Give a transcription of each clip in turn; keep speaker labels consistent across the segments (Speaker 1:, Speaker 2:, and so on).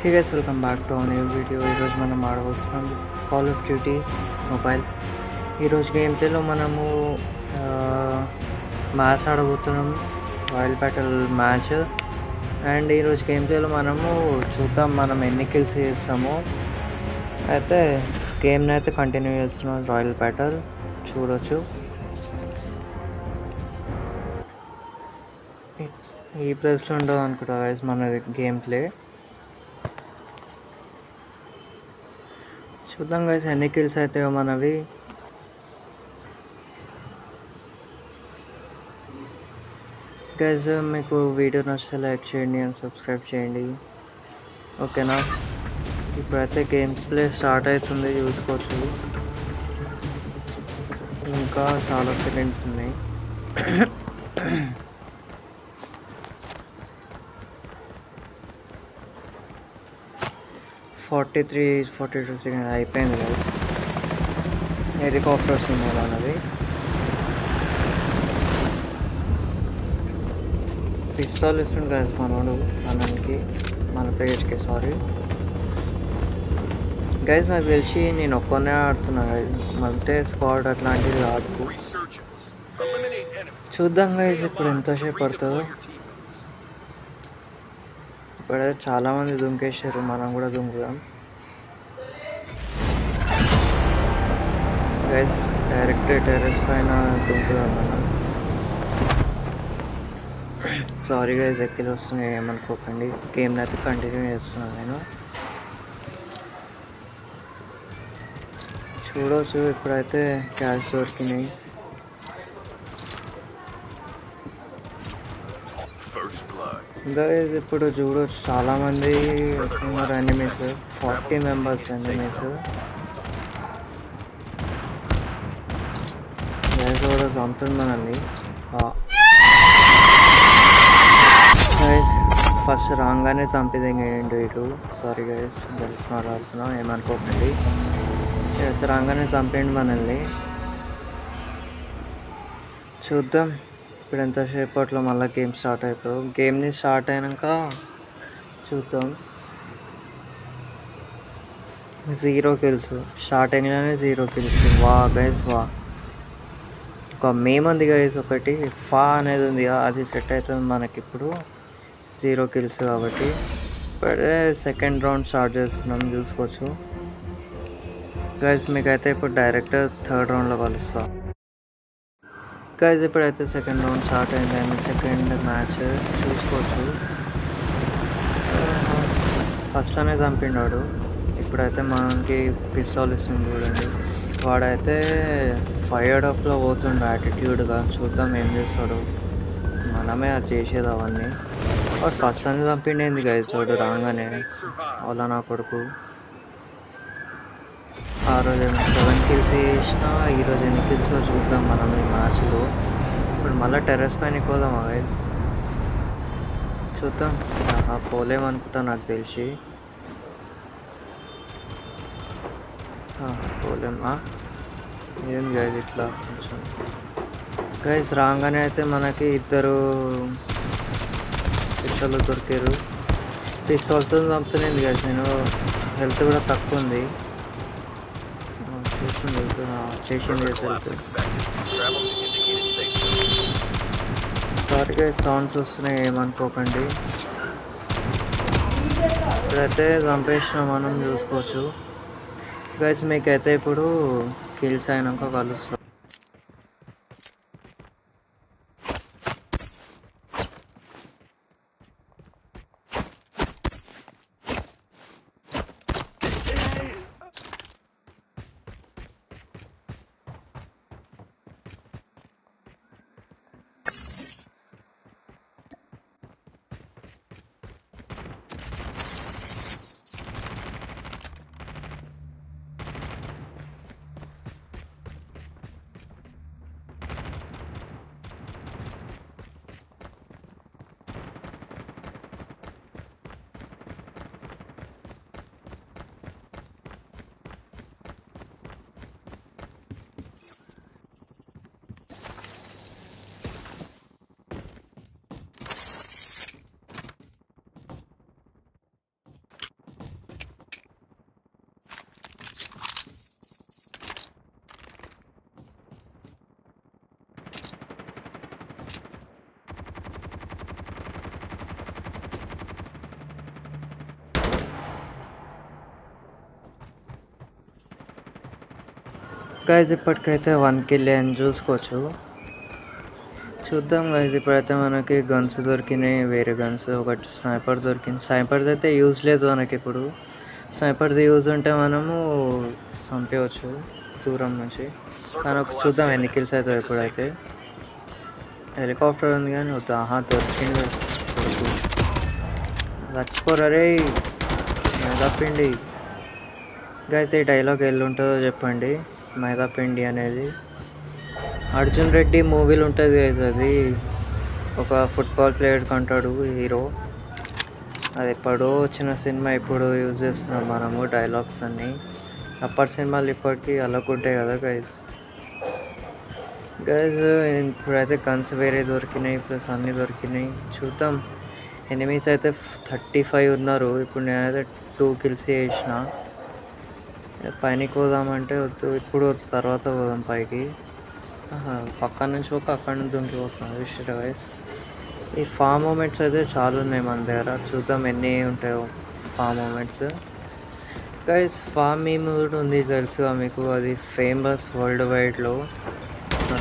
Speaker 1: Hey guys, welcome back to our new video. ఈరోజు మనం ఆడబోతున్నాం కాల్ ఆఫ్ డ్యూటీ మొబైల్. ఈరోజు గేమ్ ప్లేలో మనము మ్యాచ్ ఆడబోతున్నాం, రాయల్ బ్యాటిల్ మ్యాచ్. అండ్ ఈరోజు గేమ్ ప్లేలో మనము చూద్దాం మనం ఎన్ని కిల్స్ చేస్తామో. అయితే గేమ్ని అయితే కంటిన్యూ చేస్తున్నాం, రాయల్ బ్యాటిల్ చూడొచ్చు. ఈ ప్లేస్లో ఉండదు అనుకుంటా గైస్ మనది గేమ్ ప్లే. చూద్దాం గైస్ ఎన్ని కిల్స్ అవుతాయో మనవి. గైస్ మీకు వీడియో నచ్చితే లైక్ చేయండి అండ్ సబ్స్క్రైబ్ చేయండి, ఓకేనా? ఇప్పుడైతే గేమ్ ప్లే స్టార్ట్ అవుతుంది, చూసుకోవచ్చు. ఇంకా చాలా సెకండ్స్ ఉన్నాయి. 43-42 సెకండ్ అయిపోయింది గైస్. హెలికాప్టర్స్ ఉన్నాయి మనది. పిస్తోల్ ఇస్తుంది గైస్ మనోడు మన ప్లేయర్కి. సారీ గైస్, నాకు తెలిసి నేను ఒక్కనే ఆడుతున్నా గైస్, అంటే స్క్వాడ్ అట్లాంటిది కాదు. చూద్దాం గైస్ ఇప్పుడు ఎంతసేపు పడుతుందో. ఇప్పుడైతే చాలామంది దుంకేసారు, మనం కూడా దుంకుదాం గైస్. డైరెక్ట్ టెర్రస్ పైన దుంకుదాం మనం. సారీ గైస్, ఎక్కిలు వస్తున్నాయి, ఏమనుకోకండి. గేమ్ని అయితే కంటిన్యూ చేస్తున్నాను నేను. చూడవచ్చు ఇప్పుడైతే క్యాష్ దొరికినాయి. గైస్ ఇప్పుడు చూడవచ్చు చాలామంది ఉన్నారు ఎనిమీస్, 40 మెంబర్స్ ఎనిమీస్. గైస్ కూడా చంపుతుంది మనల్ని. గైస్ ఫస్ట్ రాగానే చంపిదేంటి ఇటు. సారీ గైస్, గర్ల్స్ మాట్లాడుతున్నా, ఏమనుకోకండి. అయితే రాగానే చంపేయండి మనల్ని. చూద్దాం ఇప్పుడు ఎంతసేపట్లో మళ్ళీ గేమ్ స్టార్ట్ అవుతుందో. గేమ్ని స్టార్ట్ అయినాక చూద్దాం. 0 కిల్స్ స్టార్టింగ్లోనే, 0 కిల్స్. వా గైస్ వా. ఒక మేమ్ ఉంది గైస్, ఒకటి ఫా అనేది ఉంది, అది సెట్ అవుతుంది మనకి ఇప్పుడు. 0 కిల్స్ కాబట్టి ఇప్పుడే సెకండ్ రౌండ్ స్టార్ట్ చేస్తున్నాం, చూసుకోవచ్చు గైస్. మీకైతే ఇప్పుడు డైరెక్ట్ థర్డ్ రౌండ్లో కలుస్తా గైస్. ఇప్పుడైతే సెకండ్ రౌండ్ స్టార్ట్ అయింది, సెకండ్ మ్యాచ్ చూసుకోవచ్చు. ఫస్ట్ అనే చంపిండాడు. ఇప్పుడైతే మనకి పిస్టాల్ ఇస్తుంది చూడండి. వాడైతే ఫైర్డ్ అప్లో పోతుండే యాటిట్యూడ్గా. చూద్దాం ఏం చేస్తాడు, మనమే అది చేసేది అవన్నీ. వాడు ఫస్ట్ అని చంపిండేంది గైస్, వాడు రాగానే. అలా నా కొడుకు. ఆ రోజు 7 కిల్స్ చేసిన, ఈరోజు ఎన్ని కిల్స్ చూద్దాం మనం ఈ మ్యాచ్లో. ఇప్పుడు మళ్ళీ టెర్రస్ పైన ఎక్కుదామా గైస్, చూద్దాం. పోలేమనుకుంటా నాకు తెలిసి. పోలేమా ఏం గైస్, ఇట్లా కొంచెం గైస్ రాగానే అయితే మనకి ఇద్దరు పిస్టల్ దొరికారు. పిస్టల్తో చంపుతుంది గైస్. నేను హెల్త్ కూడా తక్కువ ఉంది, చేసింది హెల్త్. సారీ గైస్, సౌండ్స్ వస్తున్నాయి, ఏమనుకోకండి. ఇప్పుడైతే చంపేసినాం మనం, చూసుకోవచ్చు గైస్. మీకైతే ఇప్పుడు కిల్స్ అయినాక కలుస్తాం. గైస్ ఇప్పటికైతే 1 కిల్ అని చూసుకోవచ్చు. చూద్దాం గైస్. ఇప్పుడైతే మనకి గన్స్ దొరికినాయి, వేరే గన్స్. ఒకటి స్నైపర్ దొరికింది. స్నైపర్ది అయితే యూజ్ లేదు మనకి ఇప్పుడు. స్నైపర్ది యూజ్ ఉంటే మనము చంపేయచ్చు దూరం నుంచి. కానీ ఒక చూద్దాం ఎన్ని కిల్స్ అవుతాయి. ఇప్పుడైతే హెలికాప్టర్ ఉంది కానీ వద్దా. దొరికింది కొడుకు. చచ్చిపోరా రే మైదాపిండి. గైస్ ఈ డైలాగ్ ఎల్లుంటుందో చెప్పండి. మైదాపిండి అనేది అర్జున్ రెడ్డి మూవీలు ఉంటుంది గైస్. అది ఒక ఫుట్బాల్ ప్లేయర్ కంటాడు హీరో. అది ఎప్పుడో వచ్చిన సినిమా ఇప్పుడు యూజ్ చేస్తున్నాం మనము డైలాగ్స్ అన్నీ. అప్పటి సినిమాలు ఇప్పటికీ అలాగుంటాయి కదా గైస్. గైస్ ఇప్పుడైతే గన్స్ వేరే దొరికినాయి, ప్లస్ అన్నీ దొరికినాయి. చూద్దాం. ఎనిమీస్ అయితే 35 ఉన్నారు. ఇప్పుడు నేనైతే 2 కిల్స్ చేసిన. పైనకి పోదామంటే వద్దు, ఇప్పుడు వద్దు, తర్వాత పోదాం పైకి. పక్కన నుంచి అక్కడి నుంచి దుంకిపోతున్నాం విషయం గైస్. ఈ ఫామ్ మూమెంట్స్ అయితే చాలా ఉన్నాయి మన దగ్గర. చూద్దాం ఎన్ని ఉంటాయో fam moments. Guys fam meme కూడా ఉంది తెలుసుగా మీకు. అది ఫేమస్ వరల్డ్ వైడ్లో.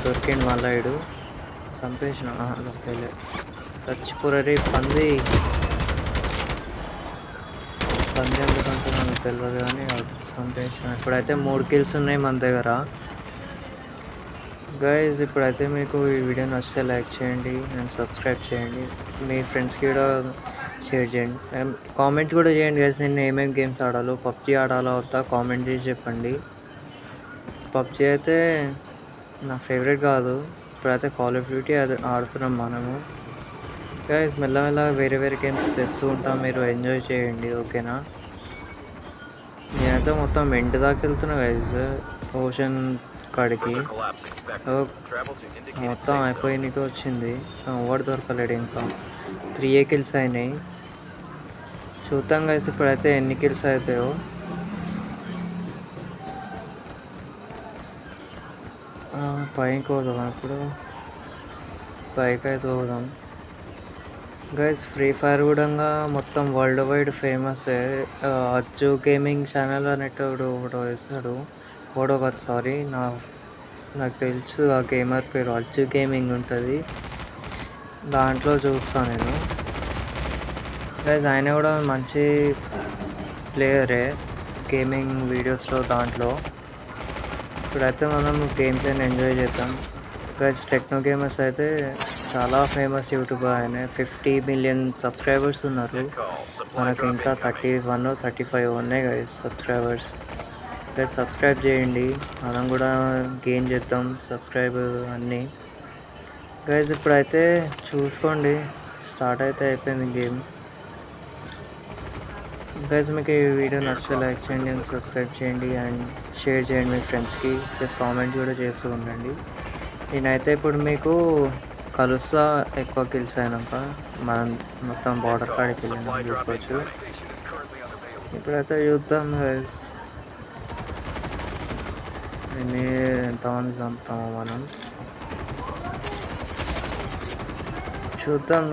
Speaker 1: దొరికింది మళ్ళీ ఇడు చంపేసిన. దొరికేలే. చచ్చిపోరే పంది. పంది ఎందుకంటే మనకు తెలియదు కానీ చంపేసిన. ఇప్పుడైతే 3 కిల్స్ ఉన్నాయి మన దగ్గర. గైజ్ ఇప్పుడైతే మీకు ఈ వీడియో నచ్చితే లైక్ చేయండి అండ్ సబ్స్క్రైబ్ చేయండి. మీ ఫ్రెండ్స్కి కూడా షేర్ చేయండి. కామెంట్ కూడా చేయండి గైజ్. నేను ఏమేమి గేమ్స్ ఆడాలో, పబ్జీ ఆడాలో వద్దా కామెంట్ చేసి చెప్పండి. పబ్జీ అయితే నా ఫేవరెట్ కాదు. ఇప్పుడైతే కాల్ ఆఫ్ డ్యూటీ ఆడుతున్నాం మనము. గైజ్ మెల్లమెల్లగా వేరే వేరే గేమ్స్ తెస్తూ ఉంటాం, మీరు ఎంజాయ్ చేయండి ఓకేనా. నేనైతే మొత్తం ఎండ్ దాకా వెళ్తున్నా గైజ్. ఓషన్ కాడికి మొత్తం అయిపోయి నీకు వచ్చింది. ఓడి దొరకలేడు ఇంకా. 3 కిల్స్ అయినాయి. చూద్దాం గైస్ ఇప్పుడైతే ఎన్ని కిల్స్ అవుతాయో. పైకి పోదాం ఇప్పుడు. పైకి అయితే పోదాం గైస్. ఫ్రీ ఫైర్ కూడా మొత్తం world wide famous. Ajju gaming channel అనేటోడు ఒకటి వేస్తాడు. ఓడో కాదు సారీ, నాకు తెలుసు ఆ గేమర్ పేరు అజ్జు గేమింగ్ ఉంటుంది. దాంట్లో చూస్తాను నేను గైస్. ఆయన కూడా మంచి ప్లేయరే గేమింగ్ వీడియోస్లో దాంట్లో. ఇప్పుడైతే మనం గేమ్ ప్లేని ఎంజాయ్ చేద్దాం గైస్. టెక్నో గేమర్స్ అయితే చాలా ఫేమస్ యూట్యూబర్. ఆయన 50 మిలియన్ సబ్స్క్రైబర్స్ ఉన్నారు. మనకు ఇంకా 31 35 ఉన్నాయి గైస్ సబ్స్క్రైబర్స్. గైస్ సబ్స్క్రైబ్ చేయండి, మనం కూడా గెయిన్ చేద్దాం సబ్స్క్రైబ్ అన్నీ గైస్. ఇప్పుడైతే చూసుకోండి స్టార్ట్ అయితే అయిపోయింది గేమ్ గైస్. మీకు ఈ వీడియో నచ్చితే లైక్ చేయండి అండ్ సబ్స్క్రైబ్ చేయండి అండ్ షేర్ చేయండి మీ ఫ్రెండ్స్కి. ప్లస్ కామెంట్ కూడా చేస్తూ ఉండండి. నేనైతే ఇప్పుడు మీకు కలుస్తా ఎక్కువ కిల్స్ అయినాక. మనం మొత్తం బార్డర్ కాడికి వెళ్ళినా చూసుకోవచ్చు. ఇప్పుడైతే చూద్దాం గైస్ ఎంతమంది చంపుతామో మనం. చూద్దాం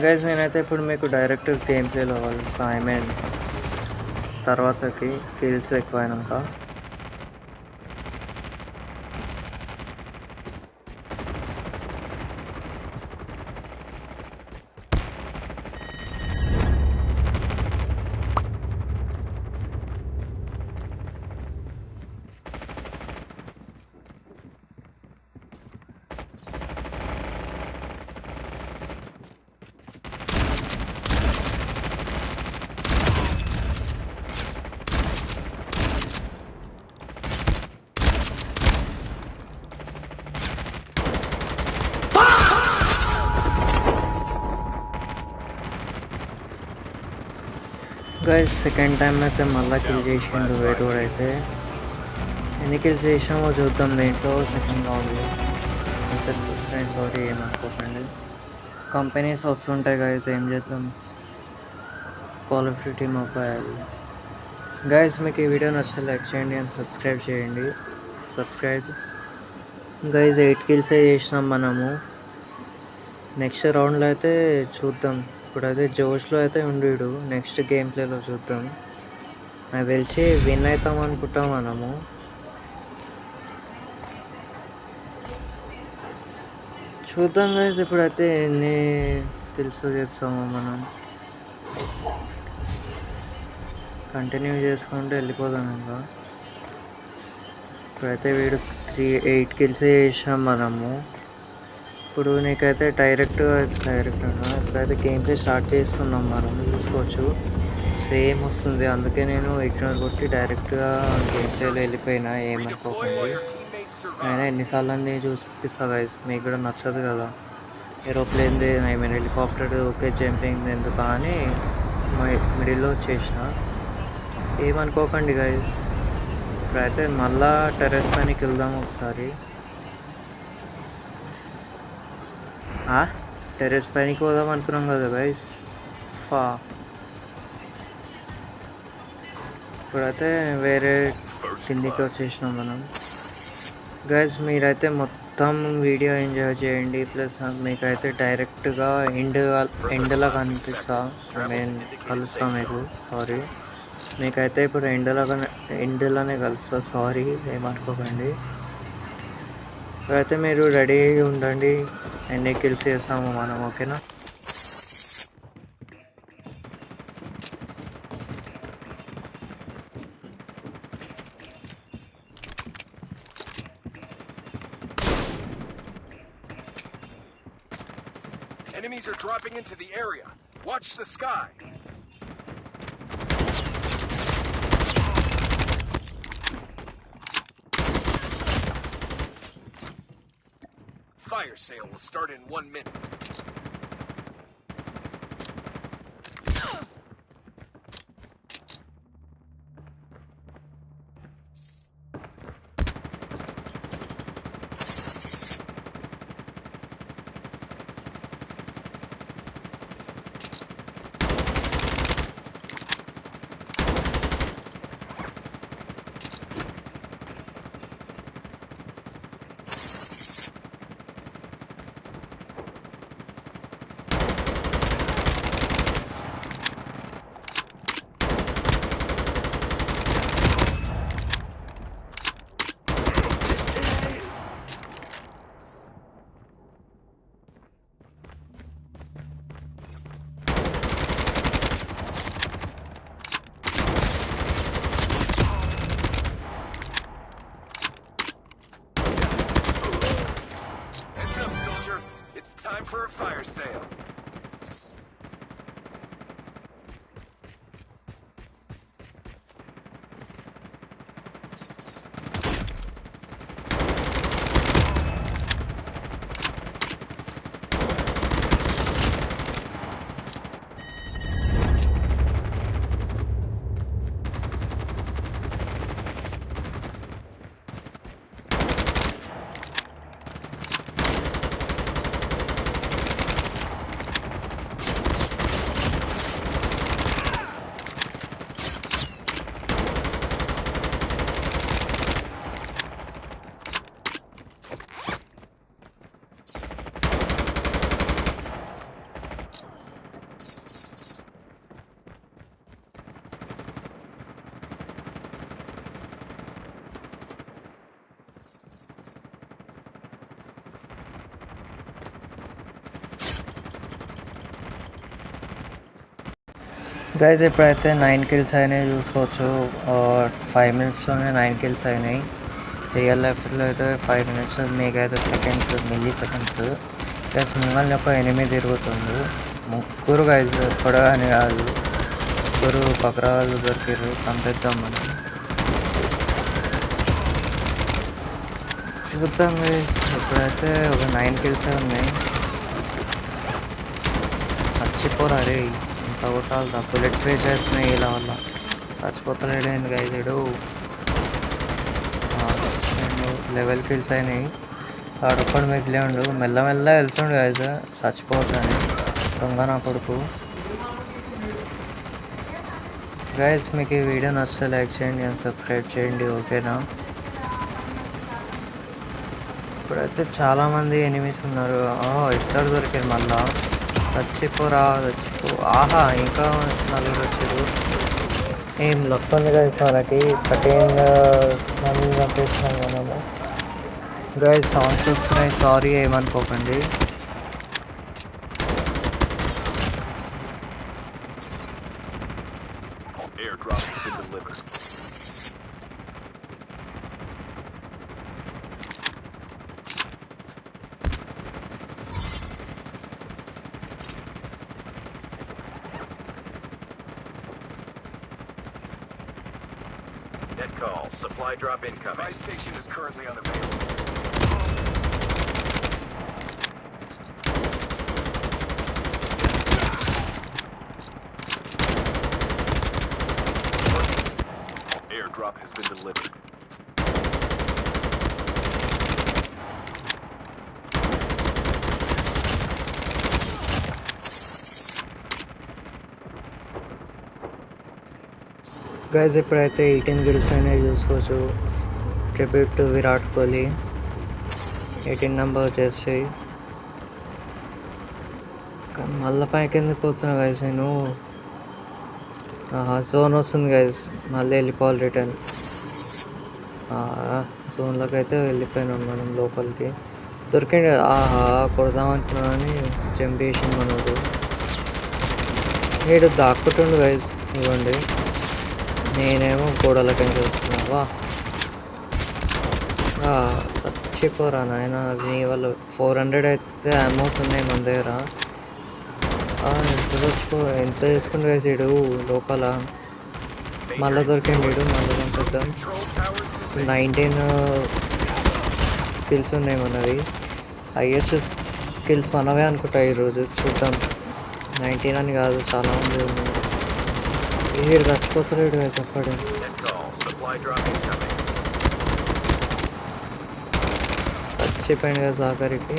Speaker 1: గైస్. నేనైతే ఇప్పుడు మీకు డైరెక్ట్ గేమ్ ప్లేలో కలుస్తా. ఐ మీన్ తర్వాతకి కిల్స్ ఎక్కువైనాక. గైస్ సెకండ్ టైం అయితే మళ్ళీ కిల్ చేసిండు వేరే అయితే. ఎన్ని కిల్స్ చేసామో చూద్దాం దీంట్లో సెకండ్ రౌండ్లో. మెసేజ్ వస్తున్నాయి, సారీ ఏమనుకోకండి. కంపెనీస్ వస్తుంటాయి గైస్, ఏం చేద్దాం. Call of duty mobile guys. మీకు ఈ వీడియో నచ్చితే లైక్ చేయండి అండ్ సబ్స్క్రైబ్ చేయండి. Subscribe guys. 8 కిల్సే చేసినాం మనము. నెక్స్ట్ రౌండ్లో అయితే చూద్దాం. ఇప్పుడైతే జోష్లో అయితే ఉండీడు. నెక్స్ట్ గేమ్ ప్లేలో చూద్దాం. నాకు తెలిసి విన్ అవుతాం అనుకుంటాం మనము. చూద్దాం గైస్ ఇప్పుడైతే ఎన్ని కిల్స్ చేస్తామో మనం. కంటిన్యూ చేసుకుంటూ వెళ్ళిపోదాం ఇంకా. ఇప్పుడైతే వీడు 8 కిల్స్ చేసినాం మనము. ఇప్పుడు నీకైతే డైరెక్ట్గా ఇప్పుడైతే గేమ్ ప్లే స్టార్ట్ చేసుకున్నాం మనం, చూసుకోవచ్చు సేమ్ వస్తుంది. అందుకే నేను ఇగ్నోర్ కొట్టి డైరెక్ట్గా గేమ్ ప్లేలో వెళ్ళిపోయినా, ఏమనుకోకండి. అయినా ఎన్నిసార్లు అన్నీ చూపిస్తా గైస్, మీకు కూడా నచ్చదు కదా. ఏరోప్లేన్ది హెలికాప్టర్ ఓకే జంపింగ్ ఎందుకు అని మిడిల్లో వచ్చేసిన, ఏమనుకోకండి గైస్. ఇప్పుడైతే మళ్ళా టెర్రస్ పైనకి వెళ్దాం ఒకసారి. టెర్రస్ పైనకి పోదాం అనుకున్నాం కదా గైస్. ఇప్పుడైతే వేరే కిందికి వచ్చేసినాం మనం. గైస్ మీరైతే మొత్తం వీడియో ఎంజాయ్ చేయండి. ప్లస్ మీకైతే డైరెక్ట్గా ఎండ్లా కనిపిస్తా, కలుస్తా మీకు. సారీ, మీకైతే ఇప్పుడు ఎండ్లోనే కలుస్తా. సారీ, ఏమనుకోకండి. ఇప్పుడైతే మీరు రెడీ ఉండండి, ఎన్ని కిల్స్ చేస్తాము మనం, ఓకేనా?
Speaker 2: Enemies are dropping into the area. Watch the sky. Fire sale will start in 1 minute. Time for a fire sale.
Speaker 1: Guys ఇప్పుడైతే 9 కిల్స్ అయినాయి, చూసుకోవచ్చు. 5 మినిట్స్లోనే 9 కిల్స్ అయినాయి. రియల్ లైఫ్లో అయితే 5 మినిట్స్, మీకైతే సెకండ్స్, మిల్లీ సెకండ్స్. గైస్ మిమ్మల్ని ఒక 8 తిరుగుతుంది. 3 గైస్ కూడా అని కాదు, 3 పకరాలు దొరికారు, చంపేద్దాం మనం. చూద్దాం గైస్, ఇప్పుడైతే ఒక 9 కిల్స్ ఉన్నాయి. చచ్చిపోరా రే, ఇంత కొట్టాలరా, బుల్లెట్స్ వేస్ట్ అవుతున్నాయి ఇలా వల్ల. చచ్చిపోతలేడేంది గైస్ ఇడు. 11 కిల్స్ అయినాయి, ఆడొక్కడు మిగిలే ఉండు. మెల్లమెల్ల వెళ్తుండు గైస్, చచ్చిపోవద్దని దొంగ నా కొడుకు. గైస్ మీకు ఈ వీడియో నచ్చితే లైక్ చేయండి అండ్ సబ్స్క్రైబ్ చేయండి, ఓకేనా? ఇప్పుడైతే చాలామంది ఎనిమీస్ ఉన్నారు. ఇద్దరు దొరికారు మళ్ళా. చచ్చిపోరా, చచ్చిపో. ఆహా, ఇంకా నలుగురు వచ్చారు. ఏం లక్ ఉంది గైస్ మనకి, 13 మంది చంపేస్తున్నాం మనము. గైస్ సౌండ్స్ వస్తున్నాయి, సారీ, ఏమనుకోకండి.
Speaker 3: Net call. Supply drop incoming.
Speaker 2: My station is currently unavailable. Airdrop has been delivered.
Speaker 1: Guys ఇప్పుడైతే 18 గిల్స్ అనేవి చూసుకోవచ్చు. Tribute to Virat Kohli 18 number వచ్చేసి. కానీ మళ్ళీ పైకి ఎందుకు పోతున్నా గైస్ నేను? జోన్ వస్తుంది గైస్, మళ్ళీ వెళ్ళిపోవాలి రిటర్న్. జోన్లోకి అయితే వెళ్ళిపోయినాం మనం లోపలికి. దొరికింది, కొడదాం అనుకున్నా కానీ జంప్ చేసింది మనోడు. వీడు దాక్కుంటుండు గైస్, ఇవ్వండి. నేనేమో గోడలకి చూస్తున్నా. చచ్చిపోరా నాయన, నీ వాళ్ళు 400 అయితే అమౌంట్స్ ఉన్నాయి మన దగ్గర. ఎంత చేసుకుంటు గైస్ వీడు లోపల. మళ్ళీ దొరికింది వీడు, మళ్ళీ పంపిద్దాం. 19 స్కిల్స్ ఉన్నాయి మనవి. హైయెస్ట్ స్కిల్స్ మనవే అనుకుంటా ఈరోజు, చూద్దాం. 19 అని కాదు, చాలా మంది ఉన్నాయి. వీడు చచ్చిపోతున్నాడు గైస్ అప్పుడే.
Speaker 3: Net call. Supply drop incoming.
Speaker 1: చచ్చిపోయింది గైస్ ఆఖరికి.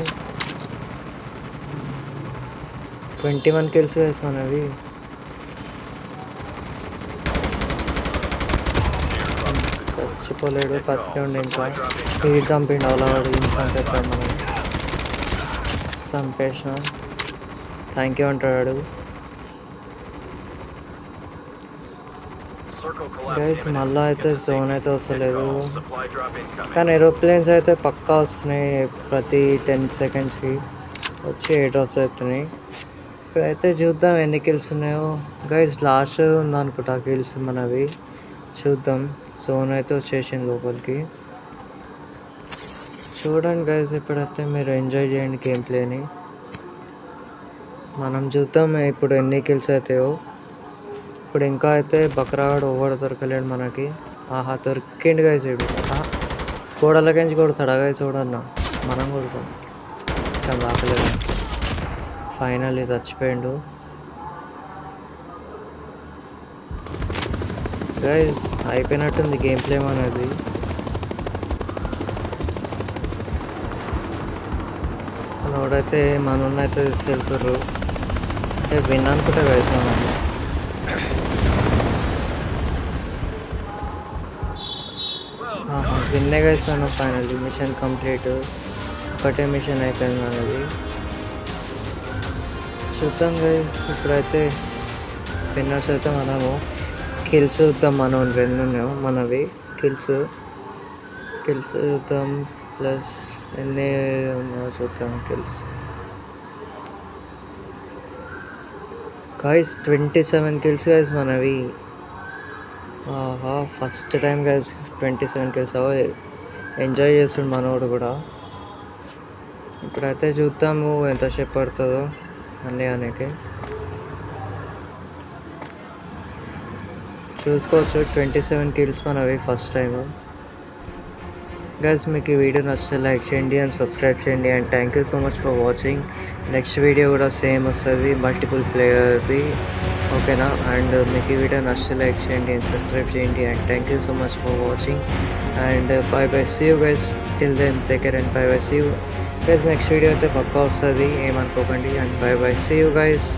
Speaker 1: 21 కిల్స్ గైస్ మనవి. చచ్చిపోలేడు, బతికే ఉండి ఇంకా. వీడు చంపిండు, అలా వాడు చంపేస్తాడు మనం. చంపేసిన థ్యాంక్ యూ అంటాడు
Speaker 3: Circle
Speaker 1: గైస్.
Speaker 3: collapse.
Speaker 1: మళ్ళీ అయితే జోన్ అయితే వస్తలేదు,
Speaker 3: Supply drop incoming.
Speaker 1: కానీ ఏరోప్లేన్స్ అయితే పక్కా వస్తున్నాయి. ప్రతి 10 సెకండ్స్కి వచ్చి ఎయిర్ డ్రాప్స్ అవుతున్నాయి. ఇప్పుడైతే చూద్దాం ఎన్ని కిల్స్ ఉన్నాయో గైస్. లాస్ట్ ఉందనుకుంటా కిల్స్ మనవి, చూద్దాం. జోన్ అయితే వచ్చేసింది లోపలికి. చూడండి గైస్, ఇప్పుడైతే మీరు ఎంజాయ్ చేయండి గేమ్ ప్లేని. మనం చూద్దాం ఇప్పుడు ఎన్ని కిల్స్ అవుతాయో. ఇప్పుడు ఇంకా అయితే బక్రాగాడు ఓవర్ దొరకలేడు మనకి. దొరికిండు గైస్ వీడు. గోడలకించి కొడతాడా గైస్ చూడన్నా? మనం కొడతాం, కానీ రాకలేదు. ఫైనల్లీ చచ్చిపోయిండు గైస్. అయిపోయినట్టుంది గేమ్ ప్లే అనేది. మనోడైతే మనోడినైతే తీసుకెళ్తుర్రు. అంటే విన్ అనుకుంటా గైస్ మనం. విన్నే గైస్ మనం. Finally mission complete. ఒకటే మిషన్ అయిపోయింది మనది. చూద్దాం గైస్, ఇప్పుడైతే విన్నర్స్ అయితే మనము. కిల్స్ చూద్దాం, మనం 2 ఉన్నాము మనవి. కిల్స్ చూద్దాం, ప్లస్ ఎన్ని ఉన్నాయో చూద్దాం కిల్స్. గైస్ 27 కిల్స్ గైస్ మనవి. First time guys 27 kills. Enjoy చేస్తుండు మనోడు కూడా. ఇప్పుడైతే చూద్దాము ఎంతసేపు పడుతుందో అన్నీ అనేకి. చూసుకోవచ్చు 27 కిల్స్ మనవి ఫస్ట్ టైం. గైస్ మీకు ఈ వీడియో నచ్చితే లైక్ చేయండి అండ్ సబ్స్క్రైబ్ చేయండి. And thank you so much for watching. Next video కూడా సేమ్ వస్తుంది, మల్టిపుల్ ప్లేయర్ది, ఓకేనా? అండ్ మీకు ఈ వీడియో నచ్చితే లైక్ చేయండి అండ్ సబ్స్క్రైబ్ చేయండి. And thank you so much for watching. And bye bye, see you guys. Till then take care and bye bye, see you guys. Next video అయితే పక్కా వస్తుంది, ఏమనుకోకండి. And bye bye, see you guys.